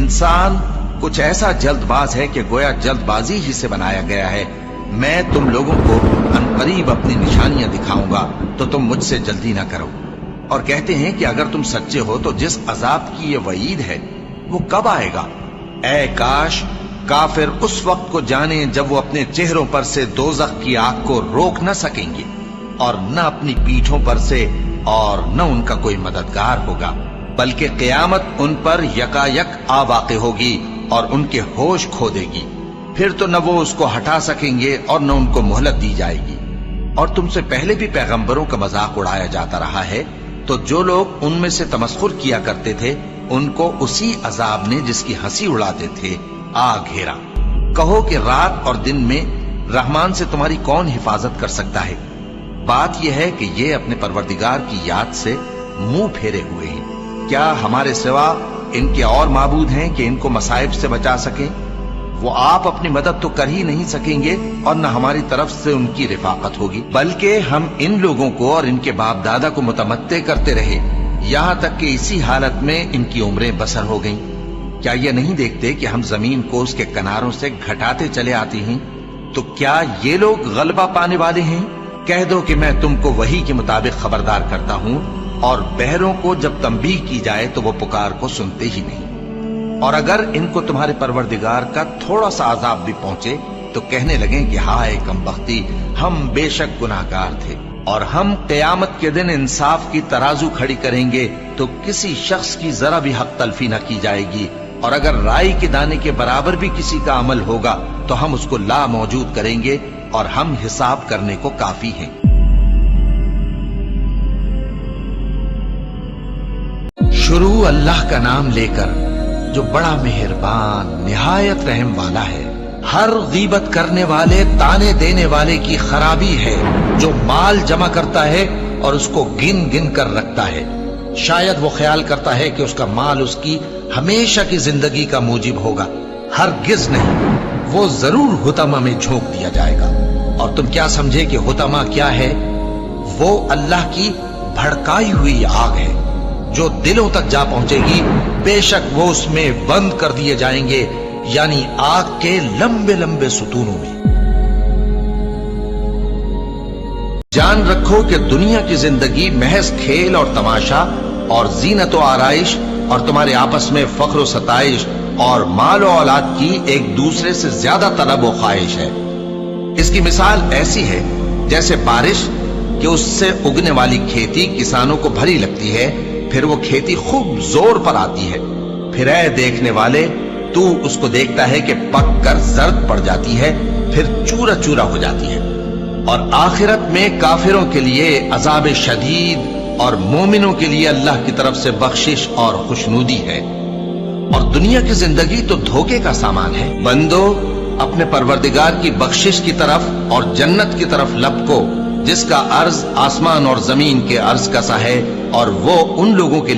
इंसान कुछ ऐसा जल्दबाज है कि गोया जल्दबाजी ही से बनाया गया है। मैं तुम लोगों को अनकरीब अपनी निशानियां दिखाऊंगा तो तुम मुझसे जल्दी ना करो। और कहते हैं कि अगर तुम सच्चे हो तो जिस अजाब की ये वईद है वो कब आएगा। ऐ काश काफिर उस वक्त को जाने जब वो अपने चेहरों पर से दोज़ख की आग को रोक न सकेंगे और न अपनी पीठों पर से और न उनका कोई मददगार होगा, बल्कि क़यामत उन पर यकायक आ वाक़े होगी और उनके होश खो देगी। फिर तो न वो उसको हटा सकेंगे और न उनको मोहलत दी जाएगी। और तुमसे पहले भी पैगंबरों का मजाक उड़ाया जाता रहा है, तो जो लोग उनमें से तमस्खुर किया करते थे उनको उसी अजाब ने जिसकी हंसी उड़ाते थे आ घेरा। कहो कि रात और दिन में रहमान से तुम्हारी कौन हिफाजत कर सकता है। बात यह है कि ये अपने परवरदिगार की याद से मुंह फेरे हुए हैं। क्या हमारे सिवा इनके और माबूद हैं कि इनको मसाइब से बचा सकें। वो आप अपनी मदद तो कर ही नहीं सकेंगे और न हमारी तरफ से उनकी रिफाकत होगी, बल्कि हम इन लोगों को और इनके बाप दादा को मुतमत्ते करते रहे, यहाँ तक कि इसी हालत में इनकी उम्रें बसर हो गईं। क्या ये नहीं देखते कि हम जमीन को उसके किनारों से घटाते चले आते हैं। तो क्या ये लोग गलबा पाने वाले हैं। कह दो कि मैं तुमको वही के मुताबिक खबरदार करता हूँ, और बहरों को जब तंबीह की जाए तो वो पुकार को सुनते ही नहीं। और अगर इनको तुम्हारे परवरदिगार का थोड़ा सा अजाब भी पहुंचे तो कहने लगे कि हाय कमबख्ती, हम बेशक गुनाहगार थे। और हम क़यामत के दिन इंसाफ की तराजू खड़ी करेंगे तो किसी शख्स की जरा भी हक तलफी न की जाएगी। और अगर राई के दाने के बराबर भी किसी का अमल होगा तो हम उसको ला मौजूद करेंगे और हम हिसाब करने को काफी हैं। शुरू अल्लाह का नाम लेकर जो बड़ा मेहरबान निहायत रहम वाला है। हर गीबत करने वाले ताने देने वाले की खराबी है जो माल जमा करता है और उसको गिन गिन कर रखता है। शायद वो ख्याल करता है कि उसका माल उसकी हमेशा की जिंदगी का मूजिब होगा। हरगिज नहीं, वो जरूर हुतमा में झोंक दिया जाएगा। और तुम क्या समझे कि हुतमा क्या है। वो अल्लाह की भड़काई हुई आग है जो दिलों तक जा पहुंचेगी। बेशक वो उसमें बंद कर दिए जाएंगे, यानी आग के लंबे लंबे सुतूनों में। जान रखो कि दुनिया की जिंदगी महज खेल और तमाशा और जीनत व आराइश और तुम्हारे आपस में फख्र व सताइश और माल व औलाद की एक दूसरे से ज्यादा तलब व ख्वाहिश है। इसकी मिसाल ऐसी है जैसे बारिश कि उससे उगने वाली खेती किसानों को भली लगती है, फिर वो खेती खूब जोर पर आती है। फिर ऐ देखने वाले, तू उसको देखता है कि पक कर जर्द पड़ जाती है, फिर चूरा चूरा हो जाती है। और आखिरत में काफिरों के लिए अजाब शदीद और मोमिनों के लिए अल्लाह की तरफ से बख्शिश और खुशनूदी है। और दुनिया की जिंदगी तो धोखे का सामान है। बंदो, अपने परवरदिगार की बख्शिश की तरफ और जन्नत की तरफ लपको जिसका अर्ज आसमान और जमीन के अर्ज का सा है, और वो उन लोगों के